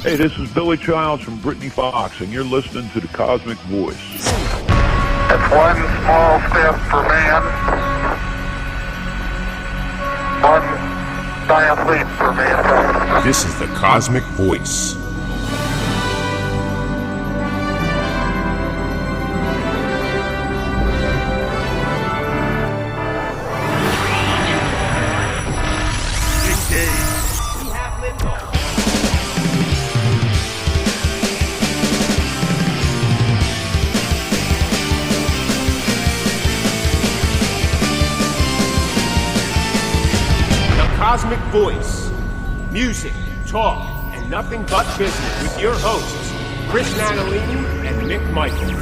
Hey, this is Billy Childs from Brittany Fox, and you're listening to the Cosmick Voice. It's one small step for man, one giant leap for mankind. This is the Cosmick Voice. Cosmick Voice. Music, talk, and nothing but business with your hosts, Chris Natalini and Mick Michaels.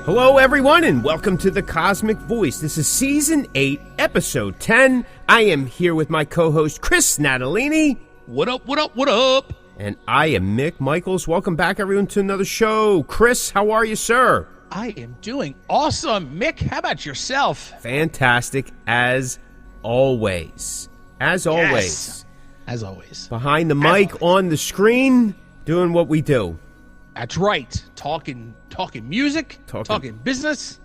Hello, everyone, and welcome to the Cosmick Voice. This is Season 8, Episode 10. I am here with my co-host, Chris Natalini. What up, what up, what up? And I am Mick Michaels. Welcome back, everyone, to another show. Chris, how are you, sir? I am doing awesome. Mick, how about yourself? Fantastic, as always. As always. Yes. As always. Behind the mic, on the screen, doing what we do. That's right. Talking music, talking business.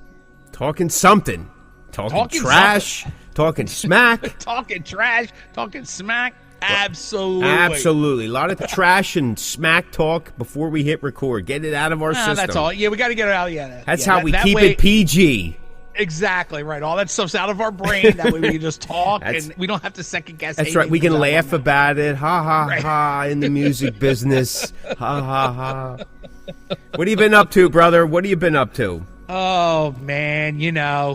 Talking something. Talking trash. Something. Talking smack. Talking trash. Talking smack. Absolutely. Absolutely. A lot of trash and smack talk before we hit record. Get it out of our system. That's all. Yeah, we got to get it out. Yeah, that's how we keep it PG. Exactly right. All that stuff's out of our brain. That way we can just talk and we don't have to second guess. That's right. We can laugh about it. Ha ha ha. In the music business. Ha ha ha. What have you been up to, brother? What have you been up to? Oh, man,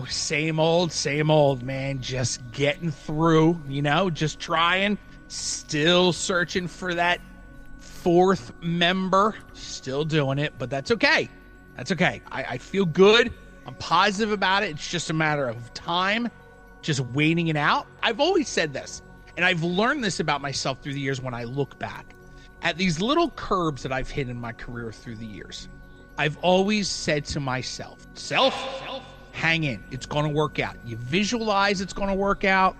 same old, man. Just getting through, just trying. Still searching for that fourth member. Still doing it, but that's okay. That's okay. I feel good. I'm positive about it. It's just a matter of time, just waiting it out. I've always said this, and I've learned this about myself through the years when I look back at these little curbs that I've hit in my career through the years. I've always said to myself, hang in. It's going to work out. You visualize it's going to work out.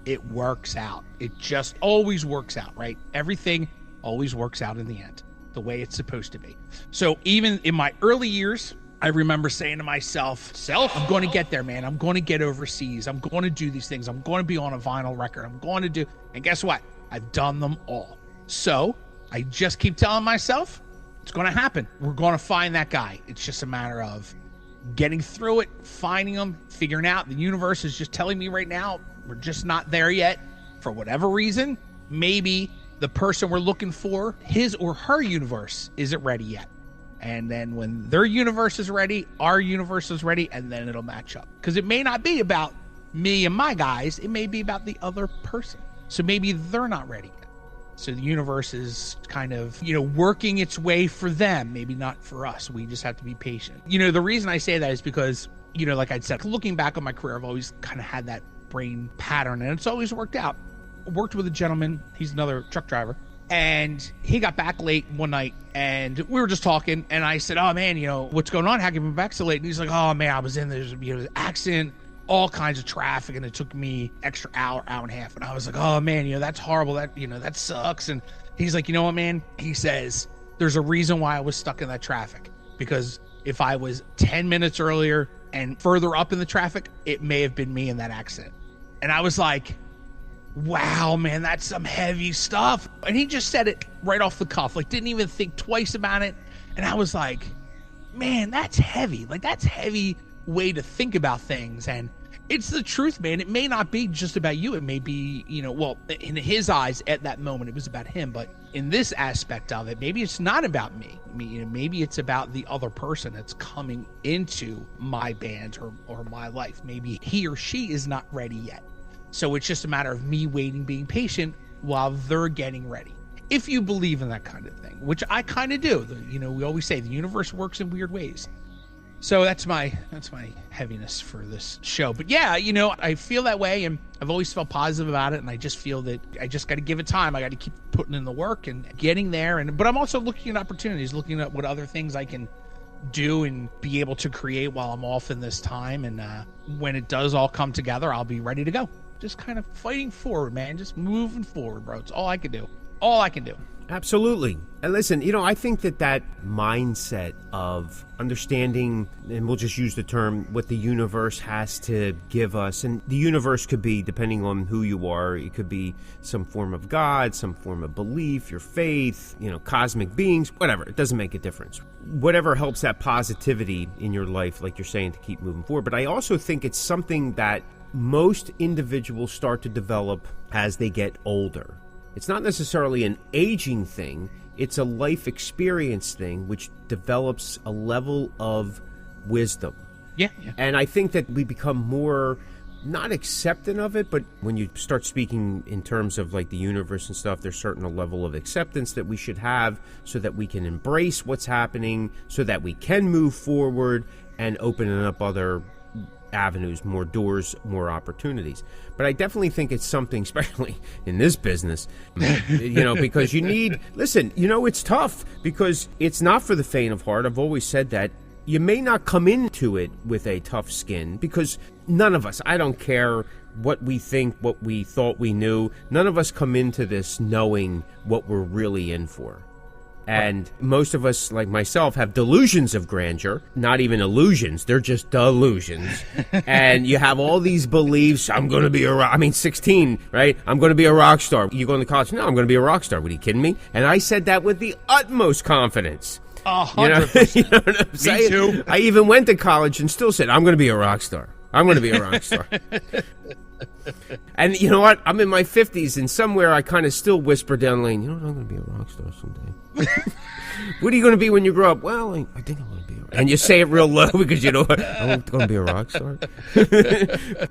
It works out. It just always works out, right? Everything always works out in the end, the way it's supposed to be. So even in my early years, I remember saying to myself, I'm going to get there, man. I'm going to get overseas. I'm going to do these things. I'm going to be on a vinyl record. I'm going to do, and guess what? I've done them all. So I just keep telling myself, it's going to happen. We're going to find that guy. It's just a matter of getting through it, finding him, figuring out. The universe is just telling me right now, we're just not there yet. For whatever reason, maybe the person we're looking for, his or her universe, isn't ready yet. And then when their universe is ready, our universe is ready, and then it'll match up. Because it may not be about me and my guys. It may be about the other person. So maybe they're not ready yet. So the universe is kind of, working its way for them, maybe not for us. We just have to be patient. The reason I say that is because, like I said, looking back on my career, I've always kind of had that brain pattern, and it's always worked out. I worked with a gentleman. He's another truck driver. And he got back late one night, and we were just talking, and I said, oh, man, what's going on? How come you been back so late? And he's like, oh, man, I was in this accident, all kinds of traffic, and it took me extra hour and a half. And I was like, oh, man, that's horrible. That sucks. And he's like, you know what, man? He says, there's a reason why I was stuck in that traffic, because if I was 10 minutes earlier and further up in the traffic, it may have been me in that accident. And I was like, wow, man, that's some heavy stuff. And he just said it right off the cuff, didn't even think twice about it. And I was like, man, that's heavy. That's heavy way to think about things. And it's the truth, man. It may not be just about you. It may be, well, in his eyes at that moment, it was about him. But in this aspect of it, maybe it's not about me. Maybe it's about the other person that's coming into my band or my life. Maybe he or she is not ready yet. So it's just a matter of me waiting, being patient while they're getting ready. If you believe in that kind of thing, which I kind of do. We always say the universe works in weird ways. So that's my heaviness for this show. But yeah, I feel that way, and I've always felt positive about it, and I just feel that I just got to give it time. I got to keep putting in the work and getting there. But I'm also looking at opportunities, looking at what other things I can do and be able to create while I'm off in this time. And when it does all come together, I'll be ready to go. Just kind of fighting forward, man. Just moving forward, bro. It's all I can do. All I can do. Absolutely. And listen, I think that mindset of understanding, and we'll just use the term, what the universe has to give us. And the universe could be, depending on who you are, it could be some form of God, some form of belief, your faith, cosmic beings, whatever. It doesn't make a difference. Whatever helps that positivity in your life, like you're saying, to keep moving forward. But I also think it's something that most individuals start to develop as they get older. It's not necessarily an aging thing. It's a life experience thing, which develops a level of wisdom. Yeah. And I think that we become more, not accepting of it, but when you start speaking in terms of like the universe and stuff, there's certain a level of acceptance that we should have so that we can embrace what's happening, so that we can move forward and open up other avenues, more doors, more opportunities. But I definitely think it's something, especially in this business, because you need, listen, it's tough because it's not for the faint of heart. I've always said that. You may not come into it with a tough skin because none of us, I don't care what we think, what we thought we knew, none of us come into this knowing what we're really in for. And most of us, like myself, have delusions of grandeur. Not even illusions. They're just delusions. And you have all these beliefs. I'm going to be 16, right? I'm going to be a rock star. You going to college? No, I'm going to be a rock star. What are you kidding me? And I said that with the utmost confidence. 100%. You know what I'm saying? Me too. I even went to college and still said, I'm going to be a rock star. I'm going to be a rock star. And you know what? I'm in my 50s, and somewhere I kind of still whisper down the lane, I'm going to be a rock star someday. What are you going to be when you grow up? Well, I think I'm going to be a rock star. And you say it real low because I'm going to be a rock star.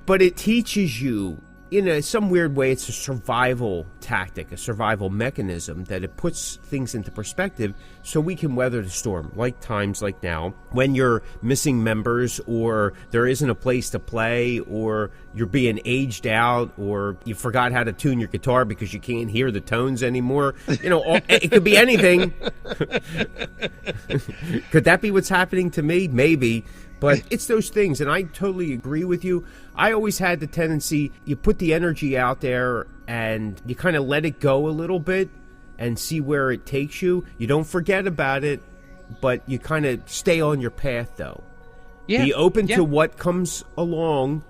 But it teaches you, in some weird way, it's a survival tactic, a survival mechanism that it puts things into perspective so we can weather the storm, like times like now, when you're missing members or there isn't a place to play or you're being aged out or you forgot how to tune your guitar because you can't hear the tones anymore. It could be anything. Could that be what's happening to me? Maybe. But it's those things, and I totally agree with you. I always had the tendency, you put the energy out there and you kind of let it go a little bit and see where it takes you. You don't forget about it, but you kind of stay on your path, though. Yeah. Be open to what comes along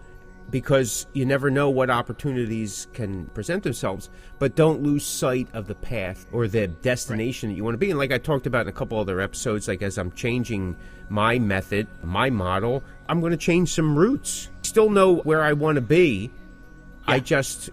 because you never know what opportunities can present themselves, but don't lose sight of the path or the destination that you want to be. And like I talked about in a couple other episodes, like as I'm changing my method, my model, I'm going to change some routes. Still know where I want to be. Yeah. I just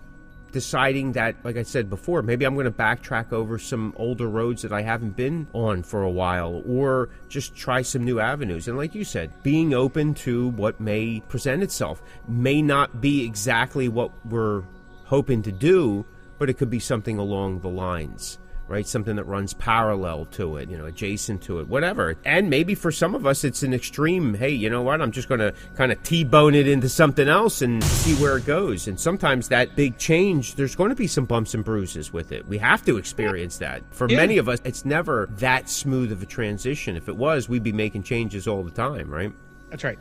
deciding that, like I said before, maybe I'm going to backtrack over some older roads that I haven't been on for a while, or just try some new avenues. And like you said, being open to what may present itself may not be exactly what we're hoping to do, but it could be something along the lines, right? Something that runs parallel to it, adjacent to it, whatever. And maybe for some of us, it's an extreme, hey, you know what? I'm just going to kind of T-bone it into something else and see where it goes. And sometimes that big change, there's going to be some bumps and bruises with it. We have to experience that. For many of us, it's never that smooth of a transition. If it was, we'd be making changes all the time, right? That's right.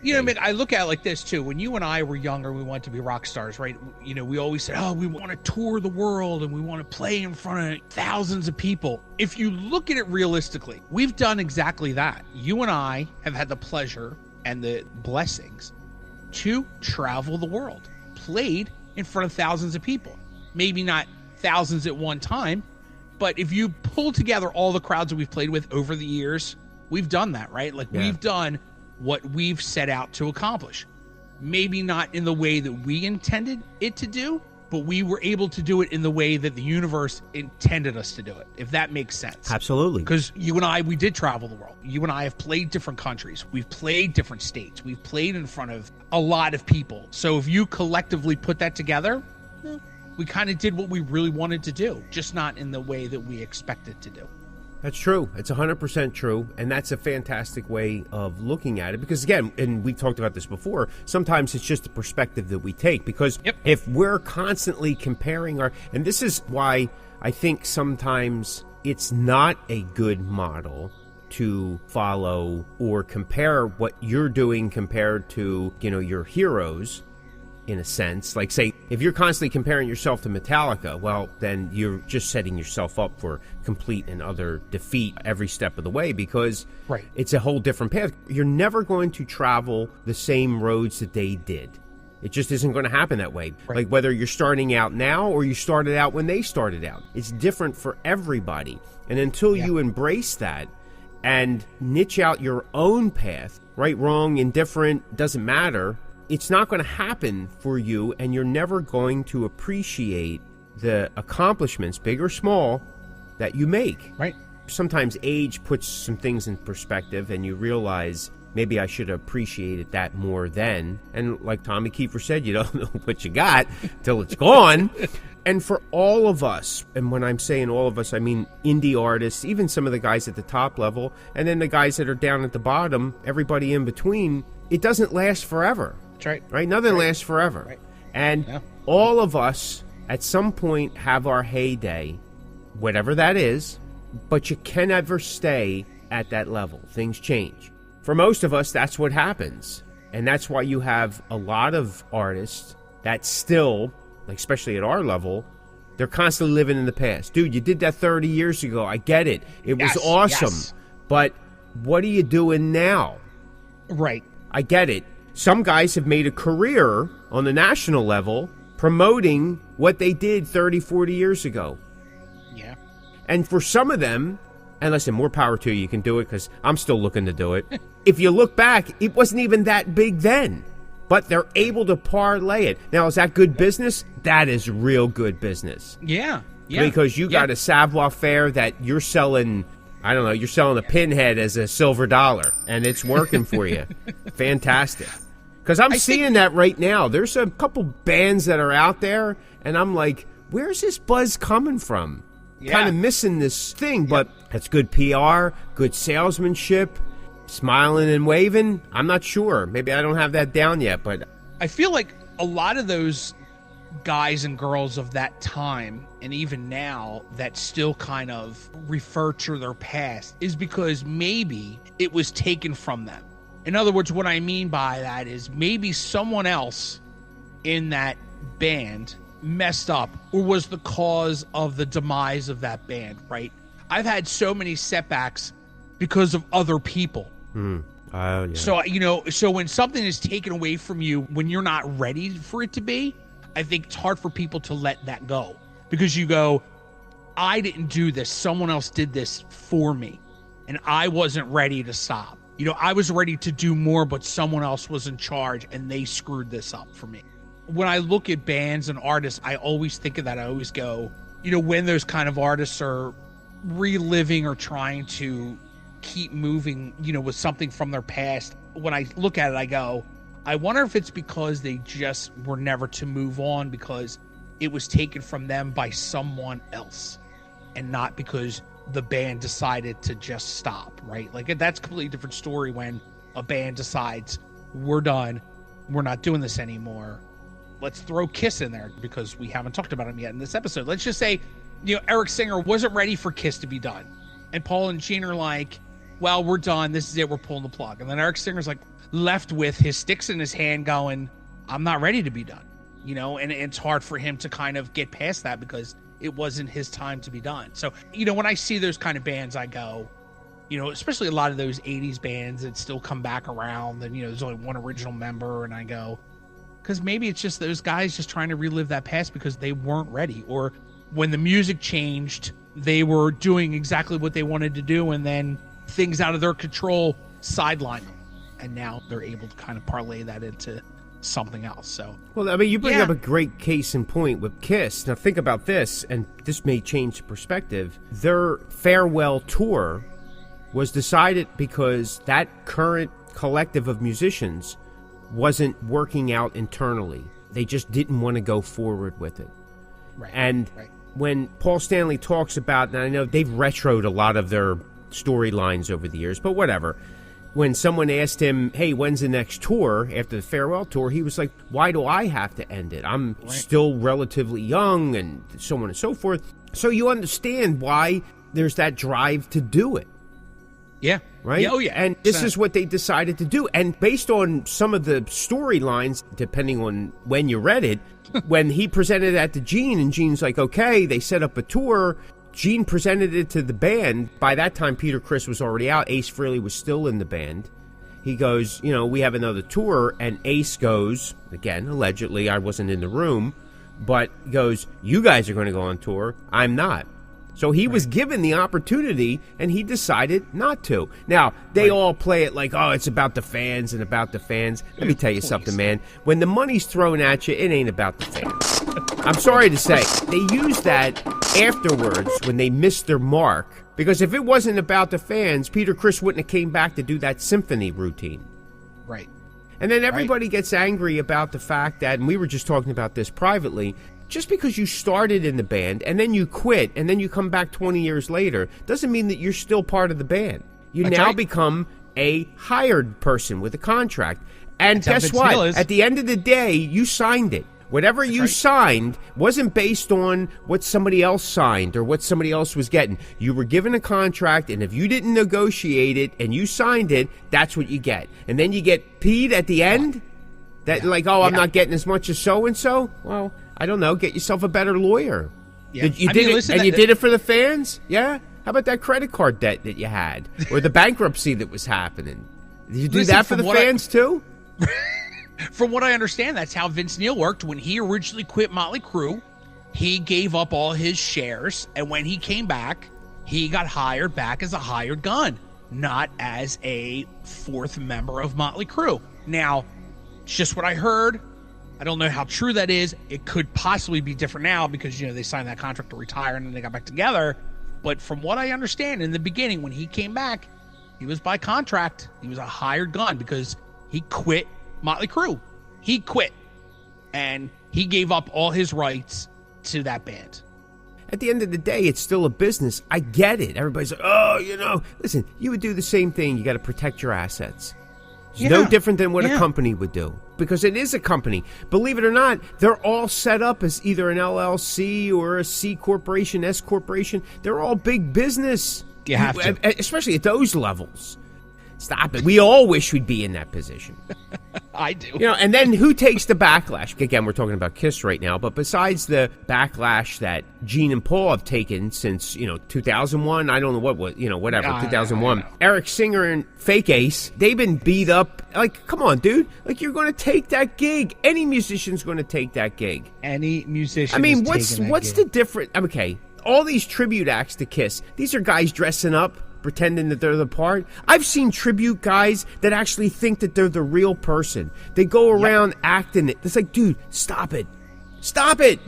I look at it like this too. When you and I were younger, we wanted to be rock stars, right? We always said, we want to tour the world and we want to play in front of thousands of people. If you look at it realistically, we've done exactly that. You and I have had the pleasure and the blessings to travel the world, played in front of thousands of people. Maybe not thousands at one time, but if you pull together all the crowds that we've played with over the years, we've done that, right? We've done what we've set out to accomplish. Maybe not in the way that we intended it to do, but we were able to do it in the way that the universe intended us to do it, if that makes sense. Absolutely. Because you and I, we did travel the world. You and I have played different countries. We've played different states. We've played in front of a lot of people. So if you collectively put that together, we kind of did what we really wanted to do, just not in the way that we expected to do. That's true. It's 100% true. And that's a fantastic way of looking at it. Because again, and we talked about this before, sometimes it's just the perspective that we take. Because if we're constantly comparing and this is why I think sometimes it's not a good model to follow or compare what you're doing compared to, your heroes, in a sense. Like, say, if you're constantly comparing yourself to Metallica, well, then you're just setting yourself up for complete and utter defeat every step of the way, because it's a whole different path. You're never going to travel the same roads that they did. It just isn't going to happen that way. Like, whether you're starting out now or you started out when they started out, it's different for everybody. And until you embrace that and niche out your own path, right, wrong, indifferent, doesn't matter, it's not going to happen for you, and you're never going to appreciate the accomplishments, big or small, that you make. Right. Sometimes age puts some things in perspective, and you realize, maybe I should have appreciated that more then. And like Tommy Kiefer said, you don't know what you got till it's gone. And for all of us, and when I'm saying all of us, I mean indie artists, even some of the guys at the top level, and then the guys that are down at the bottom, everybody in between, it doesn't last forever. That's right? Nothing lasts forever. Right. And all of us, at some point, have our heyday, whatever that is, but you can never stay at that level. Things change. For most of us, that's what happens. And that's why you have a lot of artists that still, like especially at our level, they're constantly living in the past. Dude, you did that 30 years ago. I get it. It was awesome. But what are you doing now? Right. I get it. Some guys have made a career on the national level promoting what they did 30, 40 years ago. Yeah. And for some of them, and listen, more power to you, you can do it, because I'm still looking to do it. If you look back, it wasn't even that big then. But they're able to parlay it. Now, is that good business? That is real good business. Yeah. Yeah. Because you got a savoir-faire that you're selling, I don't know, you're selling a pinhead as a silver dollar, and it's working for you. Fantastic. Because I'm seeing that right now. There's a couple bands that are out there, and I'm like, where's this buzz coming from? Kind of missing this thing, but that's good PR, good salesmanship, smiling and waving. I'm not sure. Maybe I don't have that down yet, but I feel like a lot of those guys and girls of that time, and even now, that still kind of refer to their past, is because maybe it was taken from them. In other words, what I mean by that is maybe someone else in that band messed up or was the cause of the demise of that band, right? I've had so many setbacks because of other people. So, so when something is taken away from you when you're not ready for it to be, I think it's hard for people to let that go, because you go, I didn't do this. Someone else did this for me, and I wasn't ready to stop. I was ready to do more, but someone else was in charge, and they screwed this up for me. When I look at bands and artists, I always think of that. I always go, when those kind of artists are reliving or trying to keep moving, with something from their past, when I look at it, I go, I wonder if it's because they just were never to move on because it was taken from them by someone else, and not because the band decided to just stop, right? Like, that's a completely different story when a band decides, we're done, we're not doing this anymore. Let's throw Kiss in there because we haven't talked about him yet in this episode. Let's just say, Eric Singer wasn't ready for Kiss to be done. And Paul and Gene are like, well, we're done. This is it. We're pulling the plug. And then Eric Singer's like left with his sticks in his hand going, I'm not ready to be done. And it's hard for him to kind of get past that because it wasn't his time to be done. So, when I see those kind of bands, I go, especially a lot of those 80s bands that still come back around and, there's only one original member, and I go, because maybe it's just those guys just trying to relive that past because they weren't ready, or when the music changed, they were doing exactly what they wanted to do, and then things out of their control sidelined them, and now they're able to kind of parlay that into something else. So, well, I mean, you bring up a great case in point with Kiss. Now think about this, and this may change the perspective. Their farewell tour was decided because that current collective of musicians wasn't working out internally. They just didn't want to go forward with it. Right. And when Paul Stanley talks about, and I know they've retroed a lot of their storylines over the years, but whatever. When someone asked him, hey, when's the next tour after the farewell tour, he was like, why do I have to end it? I'm still relatively young, and so on and so forth. So you understand why there's that drive to do it. Yeah. Right? Yeah, oh, yeah. And this is what they decided to do. And based on some of the storylines, depending on when you read it, when he presented that to Gene, and Gene's like, okay, they set up a tour. Gene presented it to the band. By that time, Peter Criss was already out. Ace Frehley was still in the band. He goes, we have another tour. And Ace goes, again, allegedly, I wasn't in the room, but goes, you guys are going to go on tour. I'm not. So he was given the opportunity, and he decided not to. Now, they all play it like, oh, it's about the fans and about the fans. Let me tell you something, man. When the money's thrown at you, it ain't about the fans. I'm sorry to say. They use that afterwards when they missed their mark. Because if it wasn't about the fans, Peter Criss wouldn't have came back to do that symphony routine. Right. And then everybody gets angry about the fact that, and we were just talking about this privately, just because you started in the band and then you quit and then you come back 20 years later doesn't mean that you're still part of the band. You now become a hired person with a contract. And guess what? At the end of the day, you signed it. Whatever you signed wasn't based on what somebody else signed or what somebody else was getting. You were given a contract, and if you didn't negotiate it and you signed it, that's what you get. And then you get peed at the end? I'm not getting as much as so-and-so? Well, I don't know. Get yourself a better lawyer. Yeah. You did it for the fans? Yeah? How about that credit card debt that you had? Or the bankruptcy that was happening? Did you do that for the fans, too? From what I understand, that's how Vince Neil worked. When he originally quit Motley Crue, he gave up all his shares, and when he came back, he got hired back as a hired gun, not as a fourth member of Motley Crue. Now, it's just what I heard. I don't know how true that is. It could possibly be different now because, they signed that contract to retire and then they got back together. But from what I understand, in the beginning, when he came back, he was by contract. He was a hired gun because he quit Motley Crue. He quit. And he gave up all his rights to that band. At the end of the day, it's still a business. I get it. Everybody's like, listen, you would do the same thing. You got to protect your assets. It's no different than what a company would do. Because it is a company. Believe it or not, they're all set up as either an LLC or a C corporation, S corporation. They're all big business. You have to. Especially at those levels. Stop it. We all wish we'd be in that position. I do. And then who takes the backlash? Again, we're talking about Kiss right now, but besides the backlash that Gene and Paul have taken since, 2001, I don't know whatever, 2001. Eric Singer and Fake Ace, they've been beat up. Like, come on, dude. Like, you're going to take that gig. Any musician's going to take that gig. Any musician. I mean, what's the difference? Okay, all these tribute acts to Kiss, these are guys dressing up, pretending that they're the part. I've seen tribute guys that actually think that they're the real person. They go around acting it. It's like, dude, stop it. Stop it.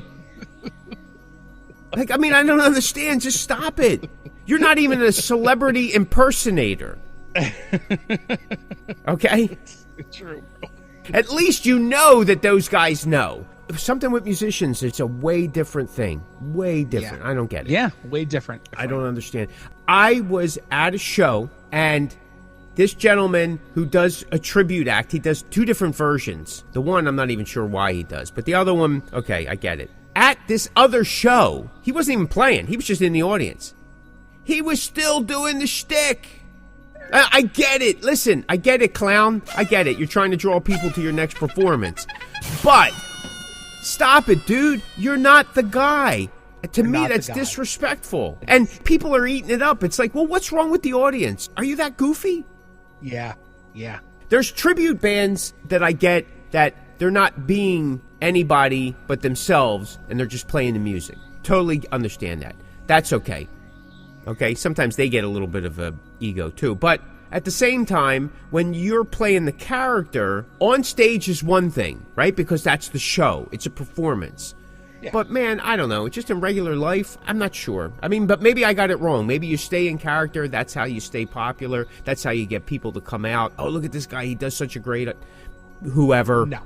I don't understand. Just stop it. You're not even a celebrity impersonator. Okay? It's true. At least you know that those guys know. Something with musicians, it's a way different thing. Way different. I don't get it. Yeah, way different. I don't understand. I was at a show, and this gentleman who does a tribute act, he does two different versions. The one, I'm not even sure why he does. But the other one, okay, I get it. At this other show, he wasn't even playing. He was just in the audience. He was still doing the shtick. I get it. Listen, I get it, clown. I get it. You're trying to draw people to your next performance. But stop it, dude. You're not the guy. To me, that's disrespectful. And people are eating it up. It's like, well, what's wrong with the audience? Are you that goofy? Yeah. There's tribute bands that I get that they're not being anybody but themselves, and they're just playing the music. Totally understand that. That's okay. Okay, sometimes they get a little bit of a ego too. But at the same time, when you're playing the character, on stage is one thing, right? Because that's the show. It's a performance. Yeah. But man, I don't know. Just in regular life, I'm not sure. But maybe I got it wrong. Maybe you stay in character. That's how you stay popular. That's how you get people to come out. Oh, look at this guy. He does such a great whoever. No,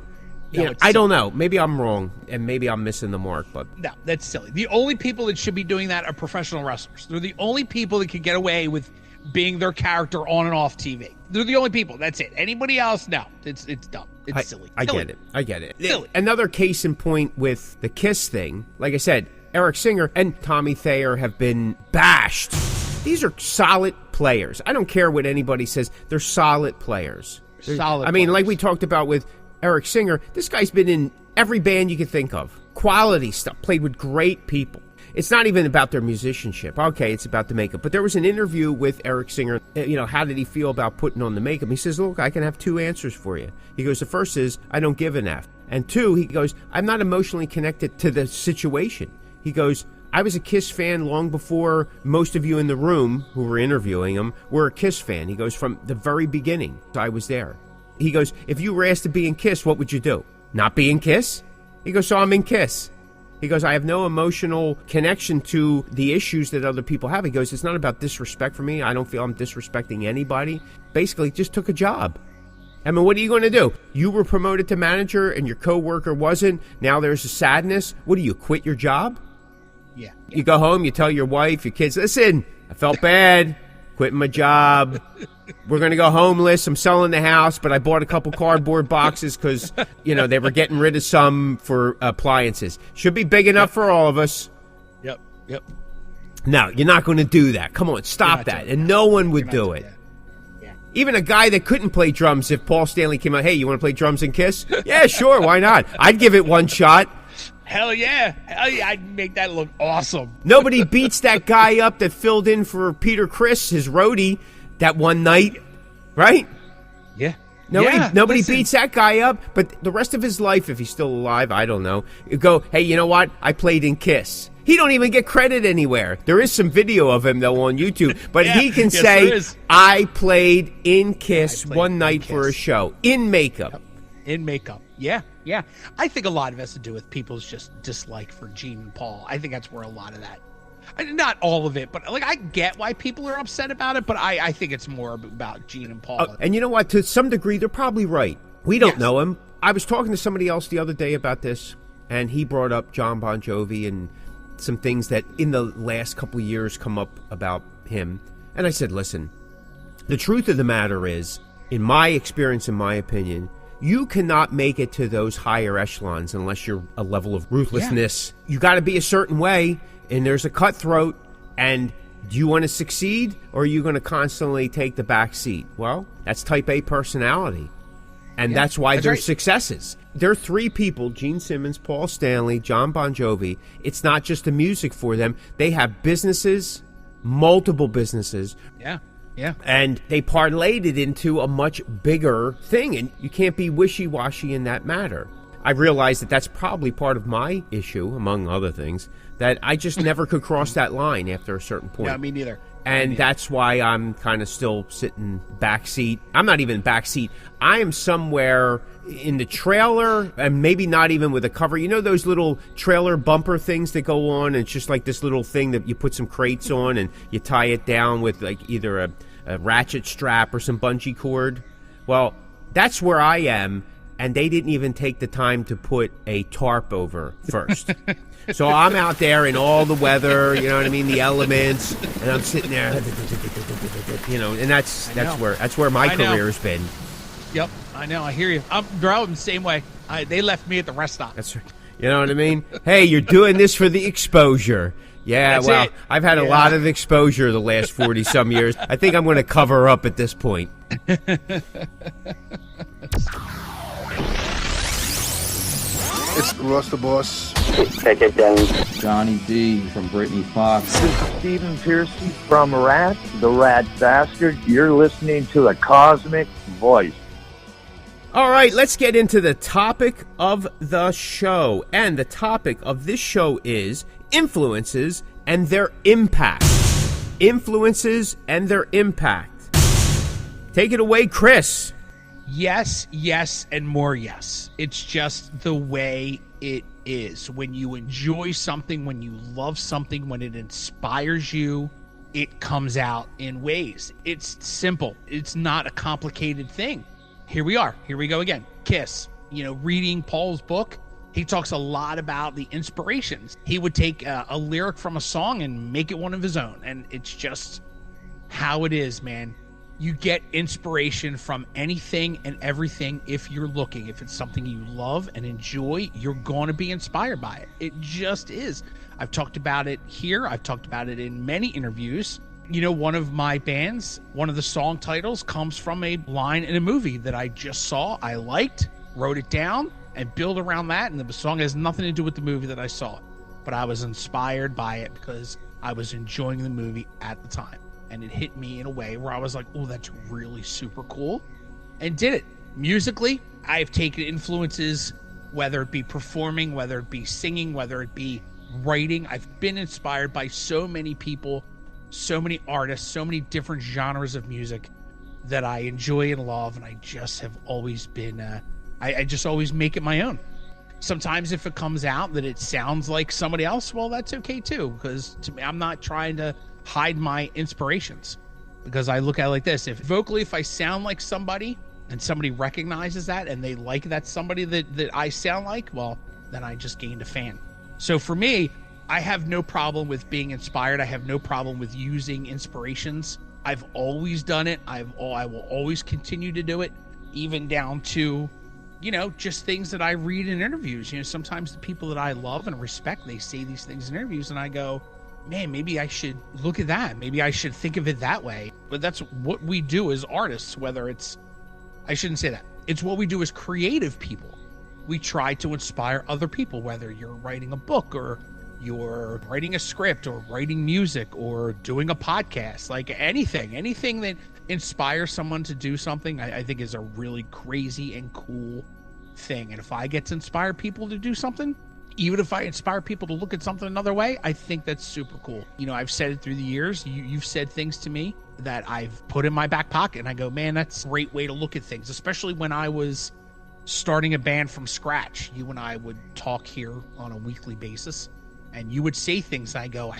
I don't know. Maybe I'm wrong, and maybe I'm missing the mark. But no, that's silly. The only people that should be doing that are professional wrestlers. They're the only people that can get away with being their character on and off TV. They're the only people. That's it. Anybody else? No. It's dumb. It's silly. I get it. Silly. Another case in point with the Kiss thing. Like I said, Eric Singer and Tommy Thayer have been bashed. These are solid players. I don't care what anybody says. They're solid players. Solid I mean, players. like we talked about with Eric Singer, this guy's been in every band you can think of. Quality stuff. Played with great people. It's not even about their musicianship. Okay, it's about the makeup. But there was an interview with Eric Singer. How did he feel about putting on the makeup? He says, look, I can have two answers for you. He goes, the first is, I don't give an F. And two, he goes, I'm not emotionally connected to the situation. He goes, I was a Kiss fan long before most of you in the room who were interviewing him were a Kiss fan. He goes, from the very beginning, I was there. He goes, if you were asked to be in Kiss, what would you do? Not be in Kiss? He goes, so I'm in Kiss. He goes, I have no emotional connection to the issues that other people have. He goes, it's not about disrespect for me. I don't feel I'm disrespecting anybody. Basically, just took a job. I mean, what are you going to do? You were promoted to manager and your coworker wasn't. Now there's a sadness. What do you quit your job? Yeah. You go home, you tell your wife, your kids, listen, I felt bad, quitting my job. We're going to go homeless. I'm selling the house, but I bought a couple cardboard boxes because, they were getting rid of some for appliances. Should be big enough for all of us. Yep. No, you're not going to do that. Come on, stop that. And no one would do it. Yeah. Even a guy that couldn't play drums, if Paul Stanley came out, hey, you want to play drums and Kiss? Yeah, sure, why not? I'd give it one shot. Hell yeah. I'd make that look awesome. Nobody beats that guy up that filled in for Peter Criss, his roadie, that one night, right? Yeah. Nobody beats that guy up, but the rest of his life, if he's still alive, I don't know, you go, hey, you know what? I played in Kiss. He don't even get credit anywhere. There is some video of him, though, on YouTube, but he can say, I played in Kiss one night for a show, in makeup. Yep. In makeup, yeah. I think a lot of it has to do with people's just dislike for Gene and Paul. I think that's where a lot of that, not all of it, but I get why people are upset about it, but I think it's more about Gene and Paul. And you know what? To some degree, they're probably right. We don't know him. I was talking to somebody else the other day about this, and he brought up John Bon Jovi and some things that in the last couple of years come up about him. And I said, listen, the truth of the matter is, in my experience, in my opinion, you cannot make it to those higher echelons unless you're a level of ruthlessness. Yeah. You got to be a certain way, and there's a cutthroat, and do you want to succeed, or are you going to constantly take the back seat? Well, that's type A personality, and that's why they're successes. There are three people, Gene Simmons, Paul Stanley, John Bon Jovi. It's not just the music for them. They have businesses, multiple businesses. Yeah. And they parlayed it into a much bigger thing, and you can't be wishy-washy in that matter. I realize that that's probably part of my issue, among other things, that I just never could cross that line after a certain point. Yeah, me neither. And that's why I'm kind of still sitting backseat. I'm not even backseat. I am somewhere in the trailer, and maybe not even with a cover. You know those little trailer bumper things that go on? And it's just like this little thing that you put some crates on and you tie it down with like either a ratchet strap or some bungee cord. Well, that's where I am, and they didn't even take the time to put a tarp over first. So I'm out there in all the weather, you know what I mean, the elements, and I'm sitting there, and that's where my career's been. Yep, I know, I hear you. I'm driving the same way. They left me at the rest stop. That's right. You know what I mean? Hey, you're doing this for the exposure. Yeah, That's well, it. I've had a lot of exposure the last 40-some years. I think I'm going to cover up at this point. It's Ross the Boss. Take it down. Johnny D from Britney Fox. This is Stephen Piercy from Rat, the Rat Bastard. You're listening to the Cosmick Voice. All right, let's get into the topic of the show. And the topic of this show is influences and their impact. Influences and their impact. Take it away, Chris. Yes, and more yes. It's just the way it is. When you enjoy something, when you love something, when it inspires you, it comes out in ways. It's simple. It's not a complicated thing. Here we are. Here we go again. Kiss. Reading Paul's book, he talks a lot about the inspirations. He would take a lyric from a song and make it one of his own. And it's just how it is, man. You get inspiration from anything and everything if you're looking. If it's something you love and enjoy, you're going to be inspired by it. It just is. I've talked about it here. I've talked about it in many interviews. one of my bands, one of the song titles comes from a line in a movie that I just saw, I liked, wrote it down, and built around that. And the song has nothing to do with the movie that I saw, but I was inspired by it because I was enjoying the movie at the time. And it hit me in a way where I was like, oh, that's really super cool. And did it. Musically, I've taken influences, whether it be performing, whether it be singing, whether it be writing. I've been inspired by so many people, so many artists, so many different genres of music that I enjoy and love. And I just have always been, I just always make it my own. Sometimes if it comes out that it sounds like somebody else, well, that's okay too. Because to me, I'm not trying to hide my inspirations, because I look at it like this. If vocally, if I sound like somebody and somebody recognizes that and they like that somebody that I sound like, well, then I just gained a fan. So for me, I have no problem with being inspired. I have no problem with using inspirations. I've always done it. I will always continue to do it, even down to, just things that I read in interviews. Sometimes the people that I love and respect, they say these things in interviews and I go, man, maybe I should look at that. Maybe I should think of it that way. But that's what we do as artists, whether it's, I shouldn't say that. It's what we do as creative people. We try to inspire other people, whether you're writing a book or you're writing a script or writing music or doing a podcast, like anything that inspires someone to do something, I think is a really crazy and cool thing. And if I get to inspire people to do something, even if I inspire people to look at something another way, I think that's super cool. I've said it through the years. You've said things to me that I've put in my back pocket and I go, man, that's a great way to look at things, especially when I was starting a band from scratch. You and I would talk here on a weekly basis and you would say things and I go,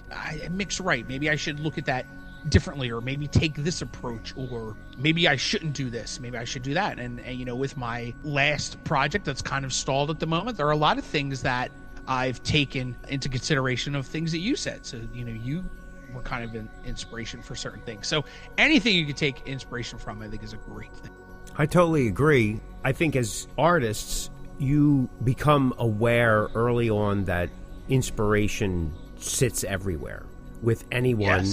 Mick's right. Maybe I should look at that differently, or maybe take this approach, or maybe I shouldn't do this. Maybe I should do that. And with my last project that's kind of stalled at the moment, there are a lot of things that I've taken into consideration of things that you said. So, you were kind of an inspiration for certain things. So anything you could take inspiration from, I think is a great thing. I totally agree. I think as artists, you become aware early on that inspiration sits everywhere with anyone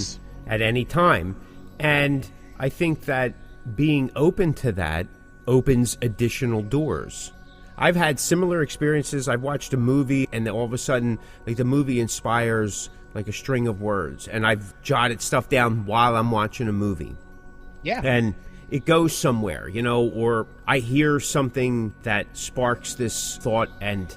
at any time. And I think that being open to that opens additional doors. I've had similar experiences. I've watched a movie and then all of a sudden, like, the movie inspires like a string of words, and I've jotted stuff down while I'm watching a movie. Yeah. And it goes somewhere, or I hear something that sparks this thought, and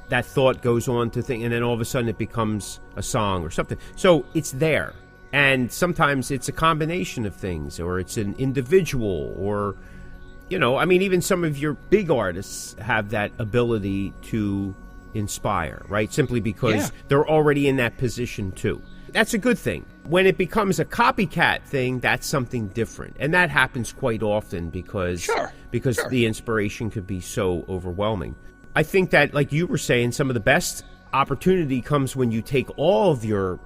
that thought goes on to think, and then all of a sudden it becomes a song or something. So it's there. And sometimes it's a combination of things, or it's an individual, or even some of your big artists have that ability to inspire, right? Simply because they're already in that position too. That's a good thing. When it becomes a copycat thing, that's something different. And that happens quite often because the inspiration could be so overwhelming. I think that, like you were saying, some of the best opportunity comes when you take all of your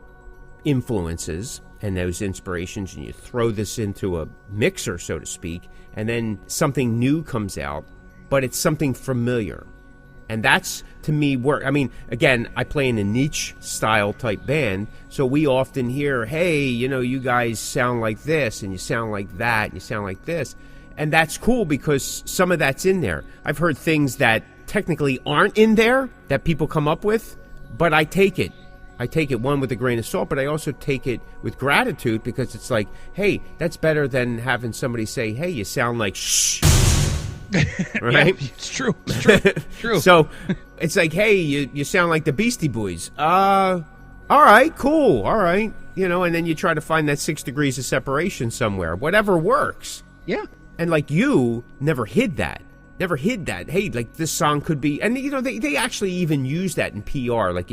influences and those inspirations and you throw this into a mixer, so to speak, and then something new comes out, but it's something familiar. And that's, to me, work. I mean, again, I play in a niche style type band, so we often hear, hey, you guys sound like this, and you sound like that, and you sound like this. And that's cool because some of that's in there. I've heard things that technically aren't in there that people come up with, but I take it. I take it, one, with a grain of salt, but I also take it with gratitude, because it's like, hey, that's better than having somebody say, hey, you sound like shh. Right? Yeah, it's true. True. So it's like, hey, you sound like the Beastie Boys. All right, cool. All right. And then you try to find that 6 degrees of separation somewhere. Whatever works. Yeah. And like, you never hid that. Hey, like, this song could be, and they actually even use that in PR. Like,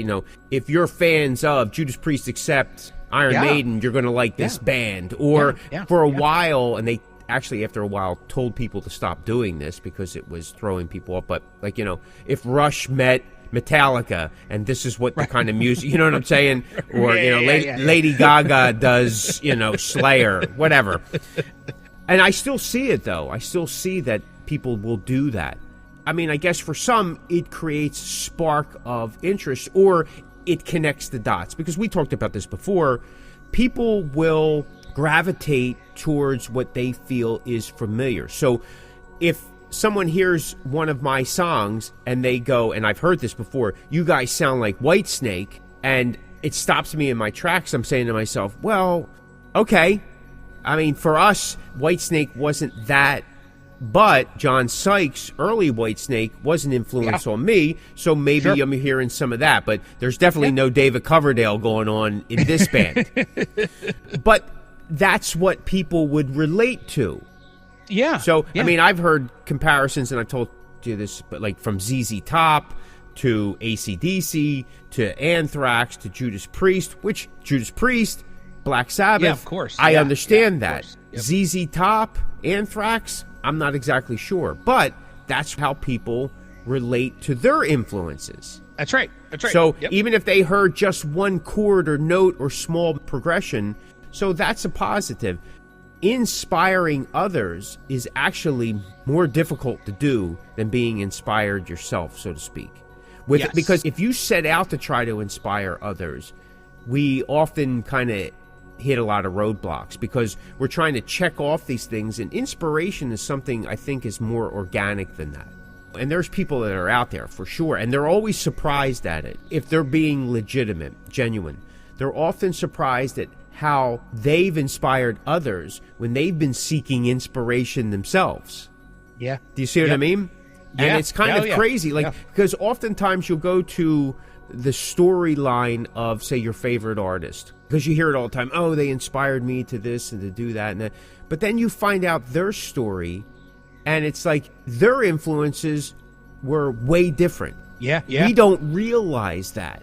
if you're fans of Judas Priest except Iron Maiden, you're going to like this band. Or for a while, and they actually, after a while, told people to stop doing this because it was throwing people up. But, like, if Rush met Metallica and this is what the kind of music, you know what I'm saying? Or, Lady Gaga does, Slayer, whatever. And I still see it, though. I still see that people will do that. I mean, I guess for some, it creates spark of interest, or it connects the dots. Because we talked about this before. People will gravitate towards what they feel is familiar. So if someone hears one of my songs and they go, and I've heard this before, you guys sound like Whitesnake, and it stops me in my tracks, I'm saying to myself, well, okay. I mean, for us, Whitesnake wasn't that, but John Sykes' early Whitesnake was an influence on me, so maybe I'm hearing some of that, but there's definitely no David Coverdale going on in this band. But that's what people would relate to. Yeah. So, I mean, I've heard comparisons, and I've told you this, but like from ZZ Top to AC/DC to Anthrax to Judas Priest, which Judas Priest, Black Sabbath, yeah, of course. I understand that. Yep. ZZ Top, Anthrax, I'm not exactly sure, but that's how people relate to their influences. That's right. So even if they heard just one chord or note or small progression, so that's a positive. Inspiring others is actually more difficult to do than being inspired yourself, so to speak. Because if you set out to try to inspire others, we often kind of hit a lot of roadblocks because we're trying to check off these things, and inspiration is something I think is more organic than that. And there's people that are out there for sure, and they're always surprised at it. If they're being legitimate, genuine, they're often surprised at how they've inspired others when they've been seeking inspiration themselves. Yeah. Do you see what I mean? Yeah. And it's kind of crazy, because oftentimes you'll go to the storyline of, say, your favorite artist, because you hear it all the time. Oh, they inspired me to this and to do that and that. But then you find out their story, and it's like their influences were way different. Yeah. We don't realize that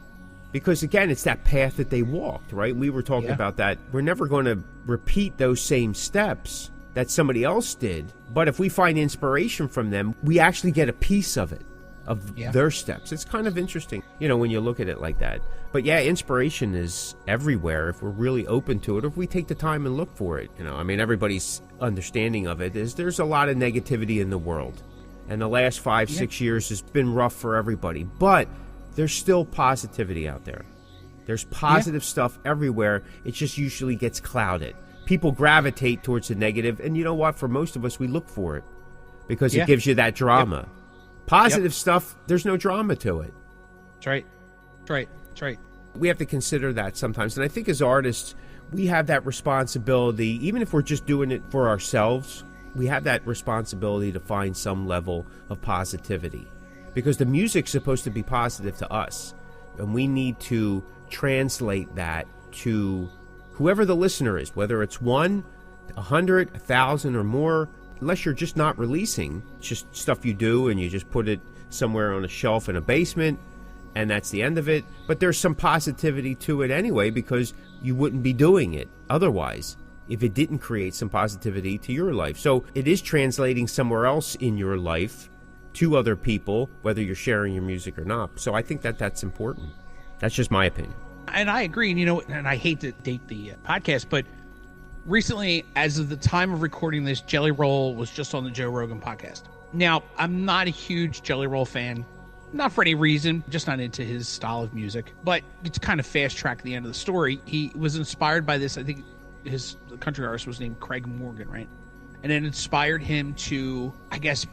because, again, it's that path that they walked, right? We were talking about that. We're never going to repeat those same steps that somebody else did. But if we find inspiration from them, we actually get a piece of it, of their steps. It's kind of interesting, when you look at it like that. But yeah, inspiration is everywhere if we're really open to it, or if we take the time and look for it. I mean, everybody's understanding of it is there's a lot of negativity in the world. And the last 5-6 years has been rough for everybody. But there's still positivity out there. There's positive stuff everywhere. It just usually gets clouded. People gravitate towards the negative, and you know what? For most of us, we look for it because it gives you that drama. Positive stuff, there's no drama to it. That's right. We have to consider that sometimes, and I think as artists, we have that responsibility, even if we're just doing it for ourselves, we have that responsibility to find some level of positivity because the music's supposed to be positive to us, and we need to translate that to whoever the listener is, whether it's 1, 100, 1,000 or more, unless you're just not releasing. It's just stuff you do and you just put it somewhere on a shelf in a basement and that's the end of it. But there's some positivity to it anyway because you wouldn't be doing it otherwise if it didn't create some positivity to your life. So it is translating somewhere else in your life to other people, whether you're sharing your music or not. So I think that that's important. That's just my opinion. And I agree, and I hate to date the podcast, but recently, as of the time of recording this, Jelly Roll was just on the Joe Rogan podcast. Now, I'm not a huge Jelly Roll fan, not for any reason, just not into his style of music, but it's kind of fast track the end of the story. He was inspired by this, I think his country artist was named Craig Morgan, right? And it inspired him to, I guess,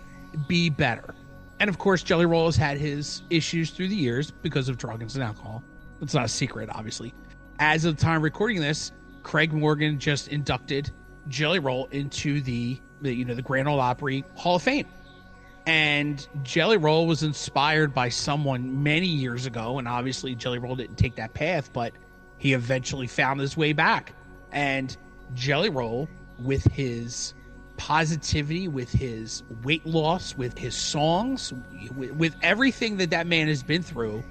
be better. And of course, Jelly Roll has had his issues through the years because of drugs and alcohol. It's not a secret, obviously. As of the time of recording this, Craig Morgan just inducted Jelly Roll into the Grand Ole Opry Hall of Fame. And Jelly Roll was inspired by someone many years ago, and obviously Jelly Roll didn't take that path, but he eventually found his way back. And Jelly Roll, with his positivity, with his weight loss, with his songs, with everything that man has been through,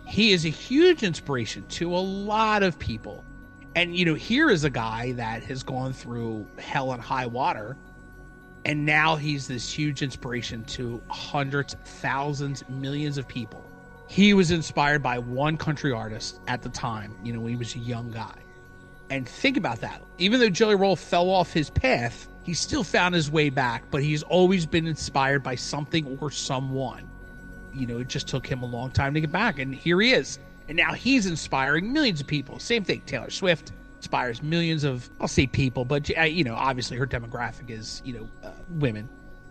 he is a huge inspiration to a lot of people. And, here is a guy that has gone through hell and high water, and now he's this huge inspiration to hundreds, thousands, millions of people. He was inspired by one country artist at the time, when he was a young guy. And think about that. Even though Jelly Roll fell off his path, he still found his way back, but he's always been inspired by something or someone. It just took him a long time to get back, and here he is. And now he's inspiring millions of people. Same thing, Taylor Swift, inspires millions of, I'll say people, but you know, obviously her demographic is, you know, women,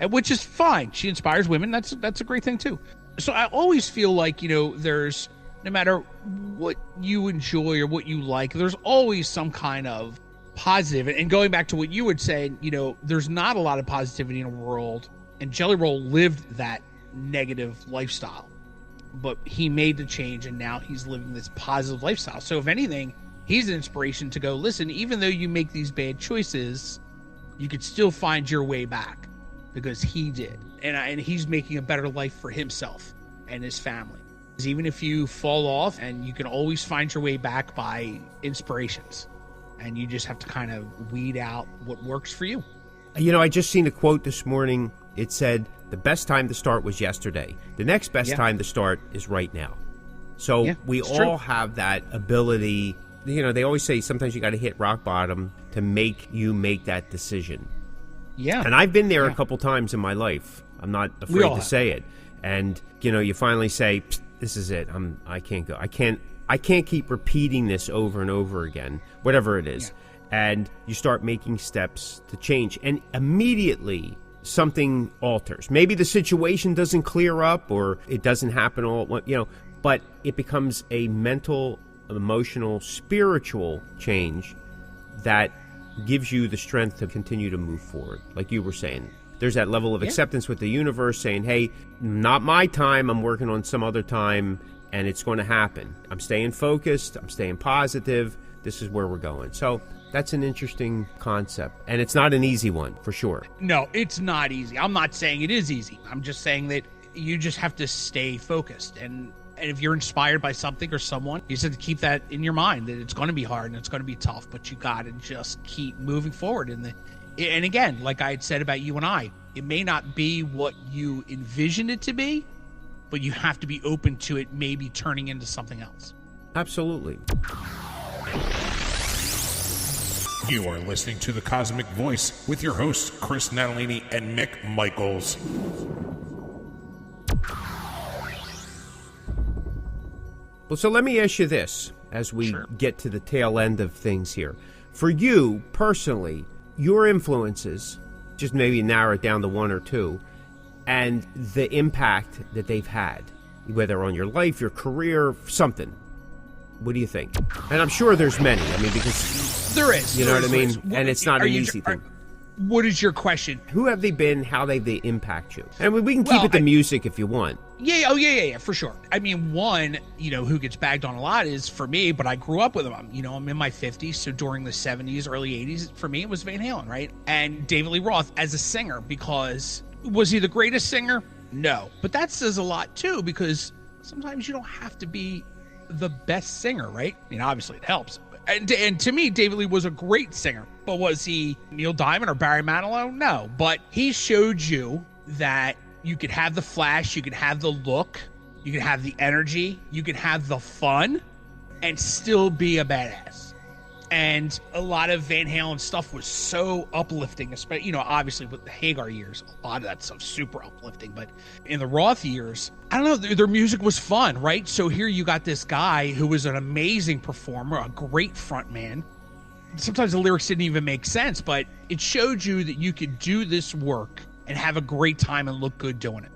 which is fine. She inspires women. That's a great thing too. So I always feel like, you know, there's, no matter what you enjoy or what you like, there's always some kind of positive. And going back to what you would say, you know, there's not a lot of positivity in the world, and Jelly Roll lived that negative lifestyle, but he made the change, and now he's living this positive lifestyle. So if anything, he's an inspiration to go, listen, even though you make these bad choices, you could still find your way back, because he did. And he's making a better life for himself and his family. Because even if you fall off, and you can always find your way back by inspirations, and you just have to kind of weed out what works for you. You know, I just seen a quote this morning. It said, the best time to start was yesterday. The next best time to start is right now. So we all have that ability. You know, they always say sometimes you got to hit rock bottom to make you make that decision. Yeah. And I've been there a couple times in my life. I'm not afraid to say it. And, you know, you finally say, this is it. I can't go. I can't keep repeating this over and over again, whatever it is. And you start making steps to change. And immediately something alters. Maybe the situation doesn't clear up, or it doesn't happen all, you know, but it becomes a mental, emotional, spiritual change that gives you the strength to continue to move forward. Like you were saying, there's that level of acceptance with the universe saying, hey, not my time. I'm working on some other time, and it's going to happen. I'm staying focused. I'm staying positive. This is where we're going. So that's an interesting concept, and it's not an easy one, for sure. No, it's not easy. I'm not saying it is easy. I'm just saying that you just have to stay focused. And if you're inspired by something or someone, you just have to keep that in your mind, that it's going to be hard and it's going to be tough, but you got to just keep moving forward. And again, like I had said about you and I, it may not be what you envisioned it to be, but you have to be open to it maybe turning into something else. Absolutely. You are listening to the Cosmick Voice with your hosts, Chris Natalini and Mick Michaels. Well, so let me ask you this as we get to the tail end of things here. For you personally, your influences, just maybe narrow it down to one or two, and the impact that they've had, whether on your life, your career, something. What do you think? And I'm sure there's many. I mean, because there is. You know what I mean? And it's not an easy thing. What is your question? Who have they been? How have they impact you? And we can keep it to music if you want. Yeah, for sure. I mean, one, you know, who gets bagged on a lot is for me, but I grew up with him. You know, I'm in my 50s, so during the 70s, early 80s, for me, it was Van Halen, right? And David Lee Roth as a singer, because was he the greatest singer? No. But that says a lot, too, because sometimes you don't have to be the best singer, right? I mean, obviously it helps. And to me, David Lee was a great singer. But was he Neil Diamond or Barry Manilow? No. But he showed you that you could have the flash, you could have the look, you could have the energy, you could have the fun, and still be a badass. And a lot of Van Halen stuff was so uplifting, especially, you know, obviously with the Hagar years, a lot of that stuff super uplifting. But in the Roth years, I don't know, their music was fun, right? So here you got this guy who was an amazing performer, a great frontman. Sometimes the lyrics didn't even make sense, but it showed you that you could do this work and have a great time and look good doing it.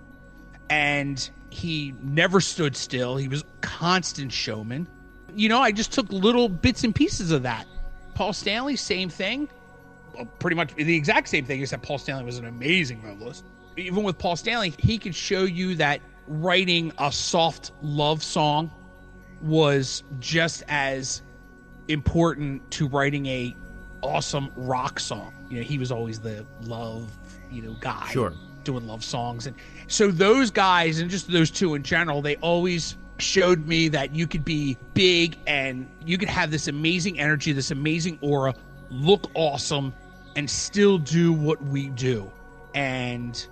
And he never stood still. He was a constant showman. You know, I just took little bits and pieces of that. Paul Stanley, same thing. Well, pretty much the exact same thing, except Paul Stanley was an amazing vocalist. Even with Paul Stanley, he could show you that writing a soft love song was just as important to writing a awesome rock song. You know, he was always the love, you know, guy doing love songs. And so those guys, and just those two in general, they always showed me that you could be big and you could have this amazing energy, this amazing aura, look awesome, and still do what we do and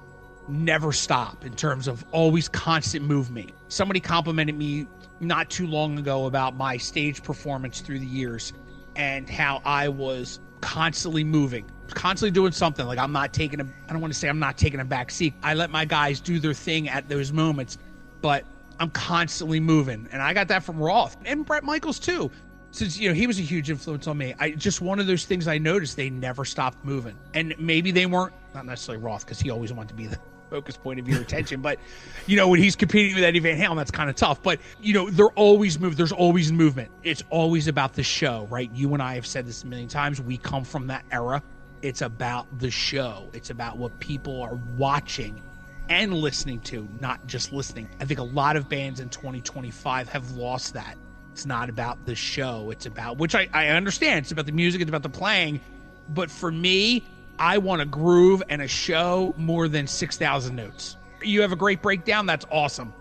never stop in terms of always constant movement. Somebody complimented me not too long ago about my stage performance through the years and how I was constantly moving, constantly doing something. Like I don't want to say I'm not taking a back seat. I let my guys do their thing at those moments, but I'm constantly moving. And I got that from Roth and Bret Michaels too. since he was a huge influence on me, I just one of those things I noticed, they never stopped moving. And maybe they weren't, not necessarily Roth, because he always wanted to be the focus point of your attention, but when he's competing with Eddie Van Halen, that's kind of tough. But they're always moving. There's always movement. It's always about the show, right? You and I have said this a million times. We come from that era. It's about the show. It's about what people are watching and listening to, not just listening. I think a lot of bands in 2025 have lost that. It's not about the show. It's about, which I understand. It's about the music. It's about the playing. But for me, I want a groove and a show more than 6,000 notes. You have a great breakdown. That's awesome.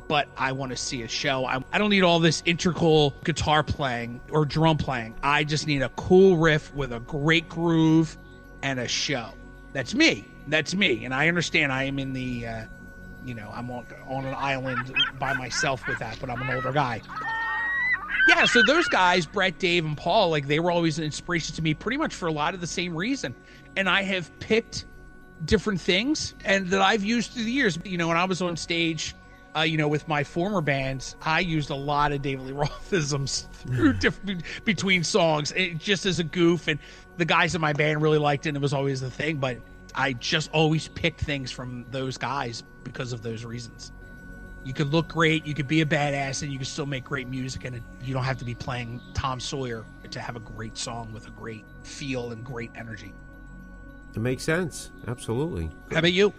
But I want to see a show. I don't need all this integral guitar playing or drum playing. I just need a cool riff with a great groove and a show. That's me. That's me. And I understand I am in the, I'm on an island by myself with that, but I'm an older guy. Yeah, so those guys, Brett, Dave, and Paul, they were always an inspiration to me pretty much for a lot of the same reason. And I have picked different things and that I've used through the years. When I was on stage, with my former bands, I used a lot of David Lee Roth-isms through between songs, just as a goof. And the guys in my band really liked it, and it was always the thing. But I just always picked things from those guys because of those reasons. You could look great, you could be a badass, and you could still make great music, and you don't have to be playing Tom Sawyer to have a great song with a great feel and great energy. It makes sense. Absolutely. How about you?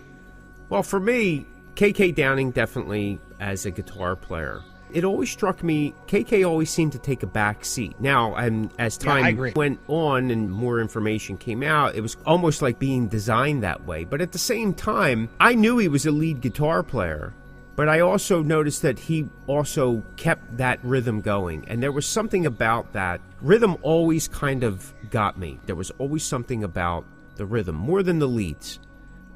Well, for me, KK Downing definitely as a guitar player. It always struck me, KK always seemed to take a back seat. Now, and as time went on and more information came out, it was almost like being designed that way. But at the same time, I knew he was a lead guitar player, but I also noticed that he also kept that rhythm going. And there was something about that. Rhythm always kind of got me. There was always something about the rhythm, more than the leads.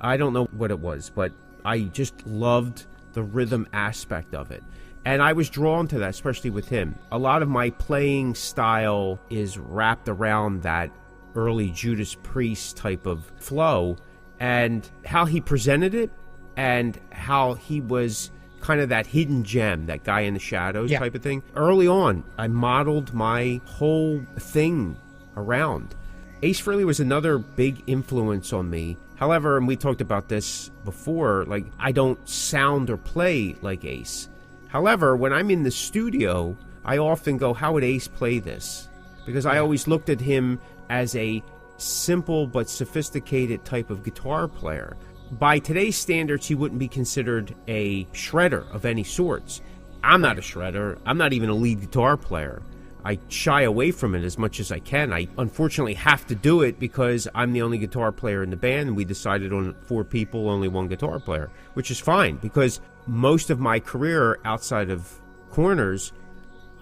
I don't know what it was, but I just loved the rhythm aspect of it. And I was drawn to that, especially with him. A lot of my playing style is wrapped around that early Judas Priest type of flow, and how he presented it, and how he was kind of that hidden gem, that guy in the shadows type of thing. Early on, I modeled my whole thing around. Ace Frehley was another big influence on me. However, and we talked about this before, I don't sound or play like Ace. However, when I'm in the studio, I often go, how would Ace play this? Because I always looked at him as a simple but sophisticated type of guitar player. By today's standards, he wouldn't be considered a shredder of any sorts. I'm not a shredder. I'm not even a lead guitar player. I shy away from it as much as I can. I unfortunately have to do it because I'm the only guitar player in the band, and we decided on 4 people, only 1 guitar player, which is fine because most of my career outside of Corners,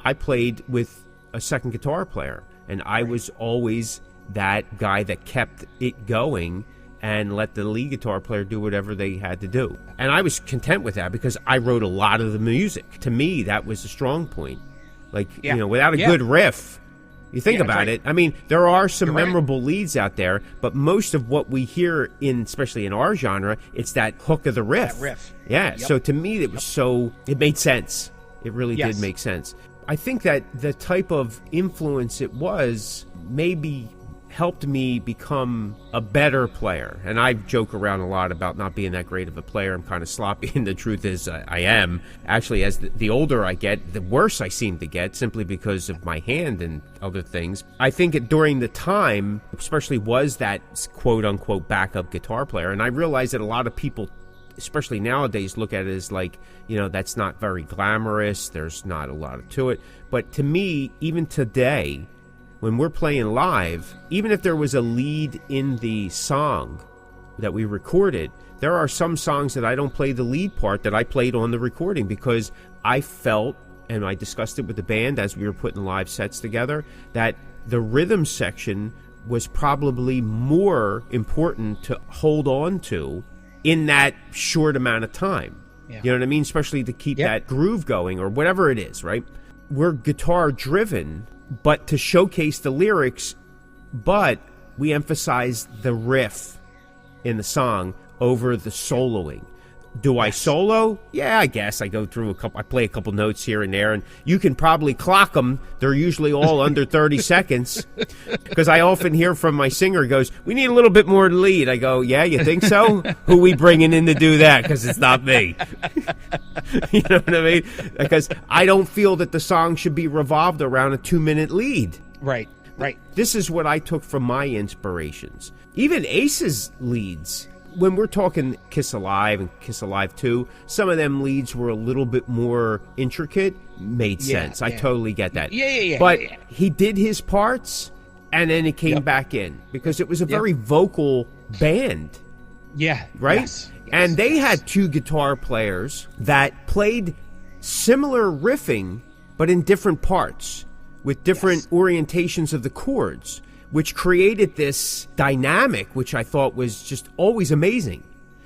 I played with a second guitar player, and I was always that guy that kept it going and let the lead guitar player do whatever they had to do. And I was content with that because I wrote a lot of the music. To me, that was a strong point. Without a good riff, you think about it. I mean, there are some memorable leads out there, but most of what we hear especially in our genre, it's that hook of the riff. That riff. Yeah. Yep. So to me, it was it made sense. It really did make sense. I think that the type of influence it was maybe helped me become a better player. And I joke around a lot about not being that great of a player. I'm kind of sloppy, and the truth is I am. Actually, as the older I get, the worse I seem to get, simply because of my hand and other things. I think during the time, especially, was that quote-unquote backup guitar player. And I realized that a lot of people, especially nowadays, look at it as that's not very glamorous. There's not a lot to it. But to me, even today, when we're playing live, even if there was a lead in the song that we recorded, there are some songs that I don't play the lead part that I played on the recording because I felt, and I discussed it with the band as we were putting live sets together, that the rhythm section was probably more important to hold on to in that short amount of time. Yeah. You know what I mean? Especially to keep that groove going or whatever it is, right? We're guitar driven, but to showcase the lyrics, but we emphasize the riff in the song over the soloing. Do I solo? Yeah, I guess. I go through I play a couple notes here and there, and you can probably clock them. They're usually all under 30 seconds. Because I often hear from my singer goes, we need a little bit more lead. I go, yeah, you think so? Who we bringing in to do that? Because it's not me. You know what I mean? Because I don't feel that the song should be revolved around a 2-minute lead. Right. This is what I took from my inspirations. Even Ace's leads, when we're talking Kiss Alive and Kiss Alive 2, some of them leads were a little bit more intricate. Made sense. I totally get that. Yeah. But he did his parts, and then it came back in. Because it was a very vocal band. Yeah. Right? Yes. And they had 2 guitar players that played similar riffing, but in different parts, with different orientations of the chords, which created this dynamic, which I thought was just always amazing,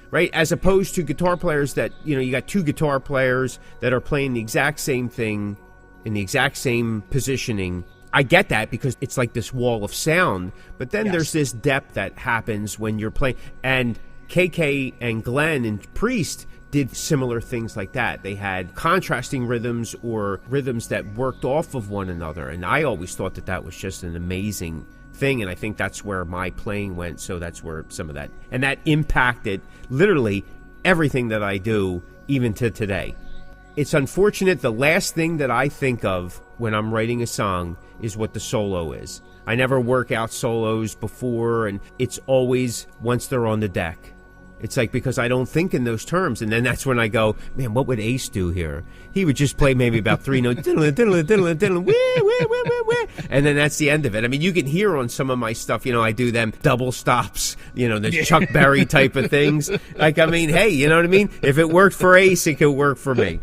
right? As opposed to guitar players that, you got 2 guitar players that are playing the exact same thing in the exact same positioning. I get that because it's like this wall of sound, but then there's this depth that happens when you're playing. And KK and Glenn and Priest did similar things like that. They had contrasting rhythms or rhythms that worked off of one another, and I always thought that was just an amazing thing, and I think that's where my playing went, so that's where some of that, and that impacted literally everything that I do, even to today. It's unfortunate the last thing that I think of when I'm writing a song is what the solo is. I never work out solos before, and it's always once they're on the deck. It's like, because I don't think in those terms, and then that's when I go, man, what would Ace do here? He would just play maybe about 3 notes, diddle, diddle, diddle, diddle, and then that's the end of it. I mean, you can hear on some of my stuff, I do them double stops, the Chuck Berry type of things. Like, I mean, hey, you know what I mean? If it worked for Ace, it could work for me.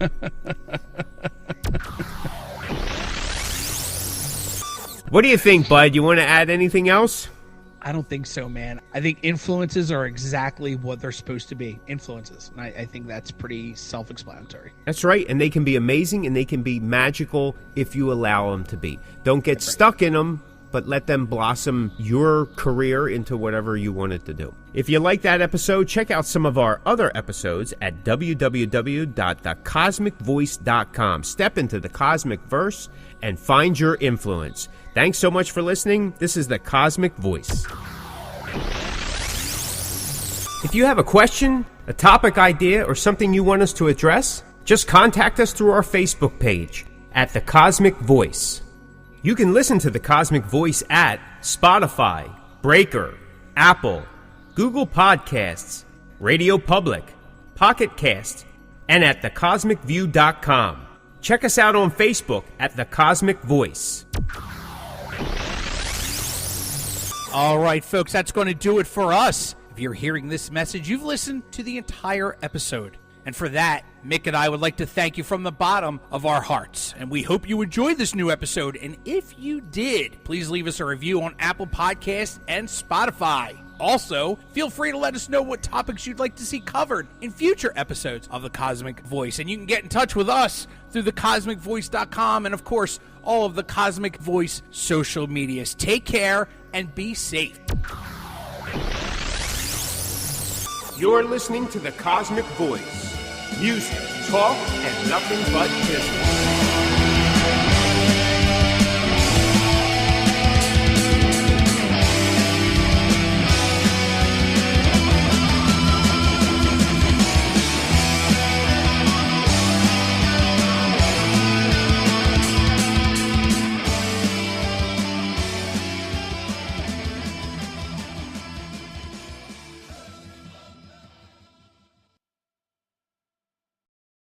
What do you think, Bud? You want to add anything else? I don't think so, man. I think influences are exactly what they're supposed to be. Influences. And I think that's pretty self-explanatory. That's right. And they can be amazing and they can be magical if you allow them to be. Don't get stuck in them, but let them blossom your career into whatever you want it to do. If you like that episode, check out some of our other episodes at www.thecosmickvoice.com. Step into the Cosmickverse and find your influence. Thanks so much for listening. This is the Cosmick Voice. If you have a question, a topic idea, or something you want us to address, just contact us through our Facebook page at The Cosmick Voice. You can listen to The Cosmick Voice at Spotify, Breaker, Apple, Google Podcasts, Radio Public, Pocket Cast, and at thecosmickview.com. Check us out on Facebook at The Cosmick Voice. All right, folks, that's going to do it for us. If you're hearing this message, you've listened to the entire episode. And for that, Mick and I would like to thank you from the bottom of our hearts. And we hope you enjoyed this new episode. And if you did, please leave us a review on Apple Podcasts and Spotify. Also, feel free to let us know what topics you'd like to see covered in future episodes of The Cosmick Voice. And you can get in touch with us through thecosmickvoice.com and, of course, all of the Cosmick Voice social medias. Take care and be safe. You're listening to The Cosmick Voice. Music, talk, and nothing but business.